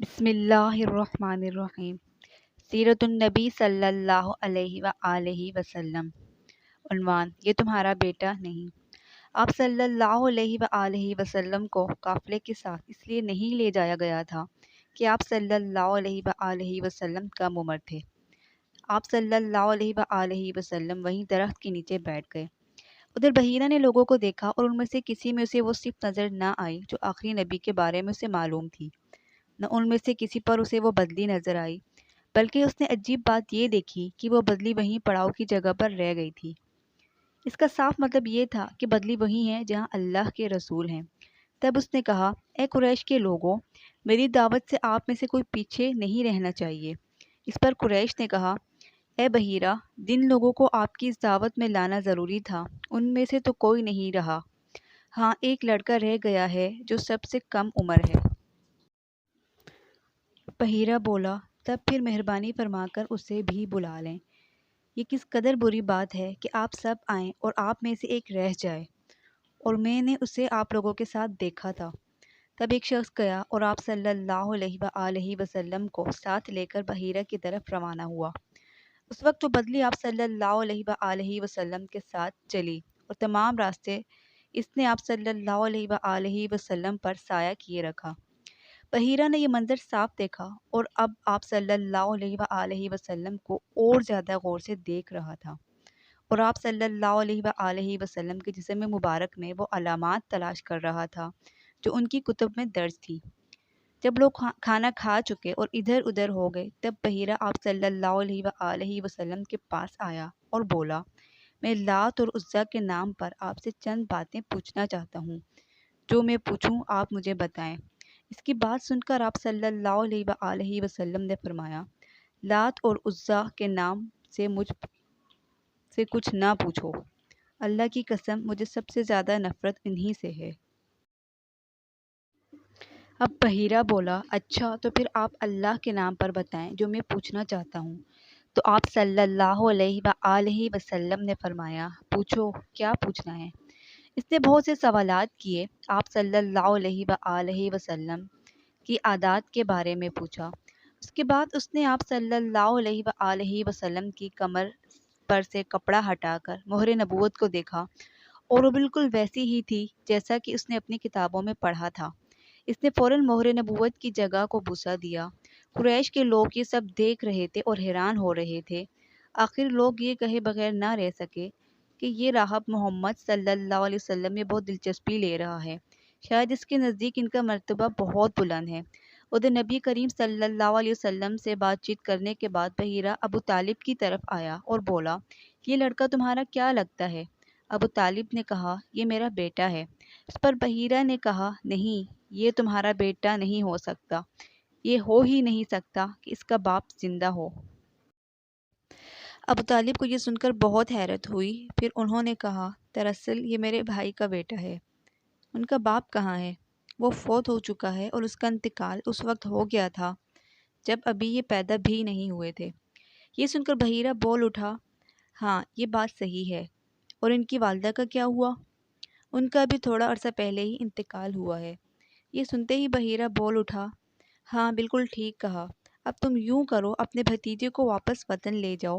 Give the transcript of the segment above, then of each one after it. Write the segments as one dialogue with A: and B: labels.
A: بسم اللہ الرحمن الرحیم۔ سیرت النبی صلی اللہ علیہ وآلہ وسلم۔ عنوان: یہ تمہارا بیٹا نہیں۔ آپ صلی اللہ علیہ وآلہ وسلم کو قافلے کے ساتھ اس لیے نہیں لے جایا گیا تھا کہ آپ صلی اللہ علیہ وآلہ وسلم کم عمر تھے۔ آپ صلی اللہ علیہ وآلہ وسلم وہیں درخت کے نیچے بیٹھ گئے۔ ادھر بحیرہ نے لوگوں کو دیکھا اور ان میں سے کسی میں اسے وہ صفت نظر نہ آئی جو آخری نبی کے بارے میں اسے معلوم تھی، نہ ان میں سے کسی پر اسے وہ بدلی نظر آئی، بلکہ اس نے عجیب بات یہ دیکھی کہ وہ بدلی وہیں پڑاؤ کی جگہ پر رہ گئی تھی۔ اس کا صاف مطلب یہ تھا کہ بدلی وہی ہے جہاں اللہ کے رسول ہیں۔ تب اس نے کہا: اے قریش کے لوگوں، میری دعوت سے آپ میں سے کوئی پیچھے نہیں رہنا چاہیے۔ اس پر قریش نے کہا: اے بحیرہ، جن لوگوں کو آپ کی اس دعوت میں لانا ضروری تھا ان میں سے تو کوئی نہیں رہا، ہاں ایک لڑکا رہ گیا ہے جو سب سے کم عمر ہے۔ بحیرہ بولا: تب پھر مہربانی فرما کر اسے بھی بلا لیں۔ یہ کس قدر بری بات ہے کہ آپ سب آئیں اور آپ میں سے ایک رہ جائے، اور میں نے اسے آپ لوگوں کے ساتھ دیکھا تھا۔ تب ایک شخص گیا اور آپ صلی اللہ علیہ وآلہ وسلم کو ساتھ لے کر بحیرہ کی طرف روانہ ہوا۔ اس وقت وہ بدلی آپ صلی اللہ علیہ وآلہ وسلم کے ساتھ چلی اور تمام راستے اس نے آپ صلی اللہ علیہ وآلہ وسلم پر سایہ کیے رکھا۔ بحیرہ نے یہ منظر صاف دیکھا اور اب آپ صلی اللہ علیہ وآلہ وسلم کو اور زیادہ غور سے دیکھ رہا تھا، اور آپ صلی اللہ علیہ وآلہ وسلم کے جسم مبارک میں وہ علامات تلاش کر رہا تھا جو ان کی کتب میں درج تھی۔ جب لوگ کھانا کھا چکے اور ادھر ادھر ہو گئے، تب بحیرہ آپ صلی اللہ علیہ وآلہ وسلم کے پاس آیا اور بولا: میں لات اور عزیٰ کے نام پر آپ سے چند باتیں پوچھنا چاہتا ہوں، جو میں پوچھوں آپ مجھے بتائیں۔ اس کی بات سن کر آپ صلی اللہ علیہ وآلہ وسلم نے فرمایا: لات اور عزیٰ کے نام سے مجھ سے کچھ نہ پوچھو، اللہ کی قسم مجھے سب سے زیادہ نفرت انہی سے ہے۔ اب بحیرہ بولا: اچھا تو پھر آپ اللہ کے نام پر بتائیں جو میں پوچھنا چاہتا ہوں۔ تو آپ صلی اللہ علیہ وآلہ وسلم نے فرمایا: پوچھو، کیا پوچھنا ہے؟ اس نے بہت سے سوالات کیے۔ آپ صلی اللہ علیہ وآلہ وسلم کی عادات کے بارے میں پوچھا۔ اس کے بعد اس نے آپ صلی اللہ علیہ وآلہ وسلم کی کمر پر سے کپڑا ہٹا کر مہر نبوت کو دیکھا، اور وہ بالکل ویسی ہی تھی جیسا کہ اس نے اپنی کتابوں میں پڑھا تھا۔ اس نے فوراً مہر نبوت کی جگہ کو بوسہ دیا۔ قریش کے لوگ یہ سب دیکھ رہے تھے اور حیران ہو رہے تھے۔ آخر لوگ یہ کہے بغیر نہ رہ سکے کہ یہ راہب محمد صلی اللہ علیہ وسلم میں بہت دلچسپی لے رہا ہے، شاید اس کے نزدیک ان کا مرتبہ بہت بلند ہے۔ ادھر نبی کریم صلی اللہ علیہ وسلم سے بات چیت کرنے کے بعد بحیرہ ابو طالب کی طرف آیا اور بولا: یہ لڑکا تمہارا کیا لگتا ہے؟ ابو طالب نے کہا: یہ میرا بیٹا ہے۔ اس پر بحیرہ نے کہا: نہیں، یہ تمہارا بیٹا نہیں ہو سکتا، یہ ہو ہی نہیں سکتا کہ اس کا باپ زندہ ہو۔ ابو طالب کو یہ سن کر بہت حیرت ہوئی۔ پھر انہوں نے کہا: دراصل یہ میرے بھائی کا بیٹا ہے۔ ان کا باپ کہاں ہے؟ وہ فوت ہو چکا ہے اور اس کا انتقال اس وقت ہو گیا تھا جب ابھی یہ پیدا بھی نہیں ہوئے تھے۔ یہ سن کر بحیرہ بول اٹھا: ہاں یہ بات صحیح ہے، اور ان کی والدہ کا کیا ہوا؟ ان کا بھی تھوڑا عرصہ پہلے ہی انتقال ہوا ہے۔ یہ سنتے ہی بحیرہ بول اٹھا: ہاں بالکل ٹھیک کہا، اب تم یوں کرو، اپنے بھتیجے کو واپس وطن لے جاؤ،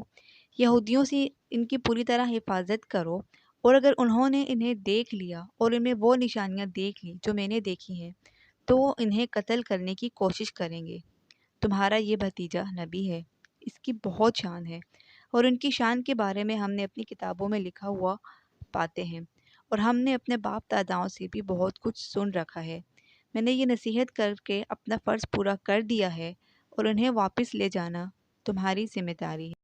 A: یہودیوں سے ان کی پوری طرح حفاظت کرو، اور اگر انہوں نے انہیں دیکھ لیا اور ان میں وہ نشانیاں دیکھ لی جو میں نے دیکھی ہیں تو وہ انہیں قتل کرنے کی کوشش کریں گے۔ تمہارا یہ بھتیجا نبی ہے، اس کی بہت شان ہے، اور ان کی شان کے بارے میں ہم نے اپنی کتابوں میں لکھا ہوا پاتے ہیں، اور ہم نے اپنے باپ داداؤں سے بھی بہت کچھ سن رکھا ہے۔ میں نے یہ نصیحت کر کے اپنا فرض پورا کر دیا ہے، اور انہیں واپس لے جانا تمہاری ذمہ داری ہے۔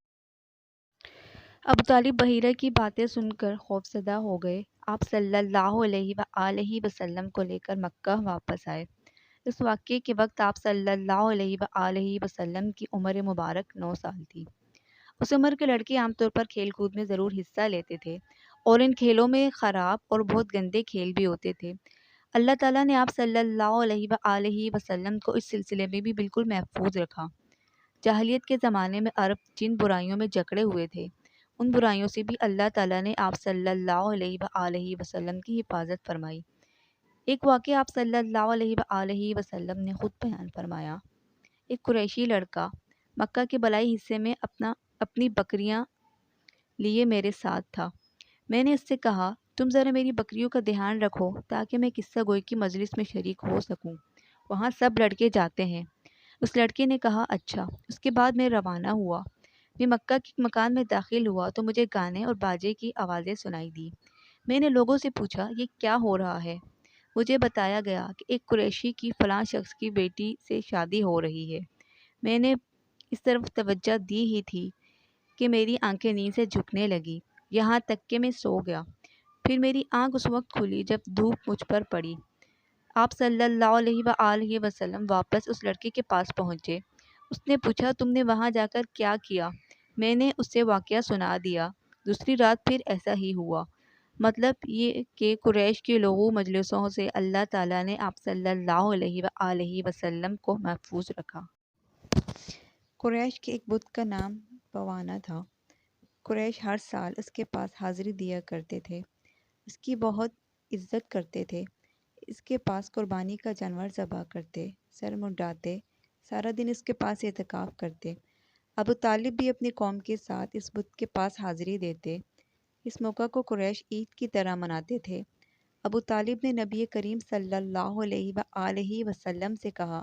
A: ابو طالب بحیرہ کی باتیں سن کر خوفزدہ ہو گئے۔ آپ صلی اللہ علیہ وآلہ وسلم کو لے کر مکہ واپس آئے۔ اس واقعے کے وقت آپ صلی اللہ علیہ وآلہ وسلم کی عمر مبارک 9 سال تھی۔ اس عمر کے لڑکے عام طور پر کھیل کود میں ضرور حصہ لیتے تھے، اور ان کھیلوں میں خراب اور بہت گندے کھیل بھی ہوتے تھے۔ اللہ تعالیٰ نے آپ صلی اللہ علیہ وآلہ وسلم کو اس سلسلے میں بھی بالکل محفوظ رکھا۔ جاہلیت کے زمانے میں عرب جن برائیوں میں جکڑے ہوئے تھے، ان برائیوں سے بھی اللہ تعالیٰ نے آپ صلی اللہ علیہ وآلہ وسلم کی حفاظت فرمائی۔ ایک واقعہ آپ صلی اللہ علیہ وآلہ وسلم نے خود بیان فرمایا۔ ایک قریشی لڑکا مکہ کے بالائی حصے میں اپنی بکریاں لیے میرے ساتھ تھا۔ میں نے اس سے کہا تم ذرا میری بکریوں کا دھیان رکھو تاکہ میں قصہ گوئی کی مجلس میں شریک ہو سکوں، وہاں سب لڑکے جاتے ہیں۔ اس لڑکے نے کہا اچھا۔ اس کے بعد میں روانہ ہوا۔ میں مکہ کے مکان میں داخل ہوا تو مجھے گانے اور باجے کی آوازیں سنائی دی۔ میں نے لوگوں سے پوچھا یہ کیا ہو رہا ہے؟ مجھے بتایا گیا کہ ایک قریشی کی فلاں شخص کی بیٹی سے شادی ہو رہی ہے۔ میں نے اس طرف توجہ دی ہی تھی کہ میری آنکھیں نیند سے جھکنے لگی، یہاں تک کہ میں سو گیا۔ پھر میری آنکھ اس وقت کھلی جب دھوپ مجھ پر پڑی۔ آپ صلی اللہ علیہ وآلہ وسلم واپس اس لڑکے کے پاس پہنچے۔ اس نے پوچھا تم نے وہاں جا کر کیا کیا؟ میں نے اسے واقعہ سنا دیا۔ دوسری رات پھر ایسا ہی ہوا۔ مطلب یہ کہ قریش کے لوگوں مجلسوں سے اللہ تعالیٰ نے آپ صلی اللہ علیہ وآلہ وسلم کو محفوظ رکھا۔ قریش کے ایک بت کا نام بوانا تھا۔ قریش ہر سال اس کے پاس حاضری دیا کرتے تھے، اس کی بہت عزت کرتے تھے۔ اس کے پاس قربانی کا جانور ذبح کرتے، سر منڈاتے، سارا دن اس کے پاس اعتکاف کرتے۔ ابو طالب بھی اپنی قوم کے ساتھ اس بت کے پاس حاضری دیتے۔ اس موقع کو قریش عید کی طرح مناتے تھے۔ ابو طالب نے نبی کریم صلی اللہ علیہ وآلہ وسلم سے کہا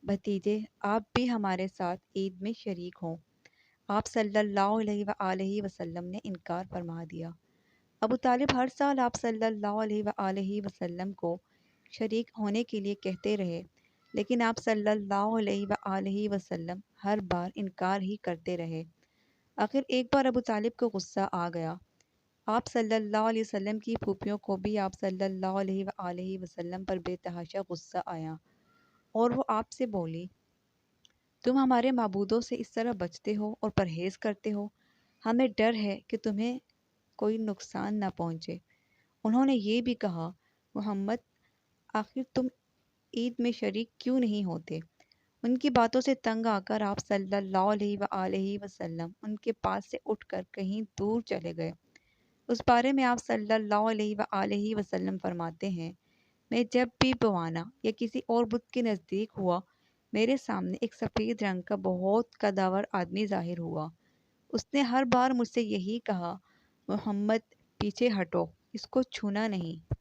A: بھتیجے آپ بھی ہمارے ساتھ عید میں شریک ہوں۔ آپ صلی اللہ علیہ وآلہ وسلم نے انکار فرما دیا۔ ابو طالب ہر سال آپ صلی اللہ علیہ وآلہ وسلم کو شریک ہونے کے لیے کہتے رہے، لیکن آپ صلی اللہ علیہ وآلہ وسلم ہر بار انکار ہی کرتے رہے۔ آخر ایک بار ابو طالب کو غصہ آ گیا۔ آپ صلی اللہ علیہ وسلم کی پھوپھیوں کو بھی آپ صلی اللہ علیہ وآلہ وسلم پر بے تحاشا غصہ آیا اور وہ آپ سے بولی تم ہمارے معبودوں سے اس طرح بچتے ہو اور پرہیز کرتے ہو، ہمیں ڈر ہے کہ تمہیں کوئی نقصان نہ پہنچے۔ انہوں نے یہ بھی کہا محمد آخر تم عید میں شریک کیوں نہیں ہوتے؟ ان کی باتوں سے تنگ آ کر آپ صلی اللہ علیہ وآلہ وسلم ان کے پاس سے اٹھ کر کہیں دور چلے گئے۔ اس بارے میں آپ صلی اللہ علیہ وآلہ وسلم فرماتے ہیں میں جب بھی بوانا یا کسی اور بت کے نزدیک ہوا، میرے سامنے ایک سفید رنگ کا بہت قداور آدمی ظاہر ہوا۔ اس نے ہر بار مجھ سے یہی کہا محمد پیچھے ہٹو، اس کو چھونا نہیں۔